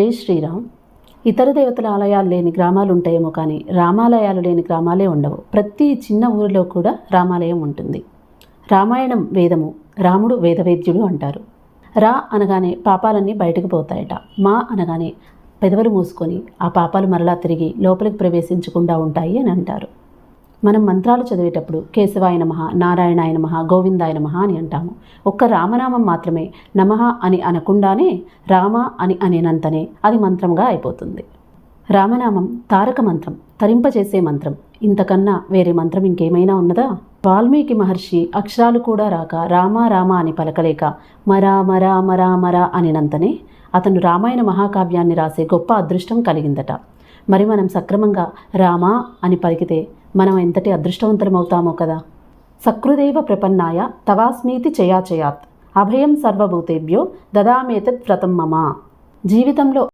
జై శ్రీరామ్. ఇతర దేవతల ఆలయాలు లేని గ్రామాలు ఉంటాయేమో కానీ రామాలయాలు లేని గ్రామాలే ఉండవు. ప్రతి చిన్న ఊరిలో కూడా రామాలయం ఉంటుంది. రామాయణం వేదము, రాముడు వేదవేద్యుడు అంటారు. రా అనగానే పాపాలన్నీ బయటకు పోతాయట. మా అనగానే పెదవులు మూసుకొని ఆ పాపాలు మరలా తిరిగి లోపలికి ప్రవేశించకుండా ఉంటాయి అని అంటారు. మనం మంత్రాలు చదివేటప్పుడు కేశవాయ నమః, నారాయణాయ నమః, గోవిందాయ నమః అని అంటాము. ఒక్క రామనామం మాత్రమే నమః అని అనకుండానే రామ అని అనేనంతనే అది మంత్రంగా అయిపోతుంది. రామనామం తారక మంత్రం, తరింపచేసే మంత్రం. ఇంతకన్నా వేరే మంత్రం ఇంకేమైనా ఉన్నదా? వాల్మీకి మహర్షి అక్షరాలు కూడా రాక రామ రామ అని పలకలేక మరా మరా మరా మరా అనినంతనే అతను రామాయణ మహాకావ్యాన్ని రాసే గొప్ప అదృష్టం కలిగిందట. మరి మనం సక్రమంగా రామా అని పలికితే మనం ఎంతటి అదృష్టవంతులమవుతామో కదా. సకృదేవ ప్రపన్నాయ తవాస్మీతి చయాచయాత్ అభయం సర్వభూతేభ్యో దదామేతత్ వ్రతం మమ. జీవితంలో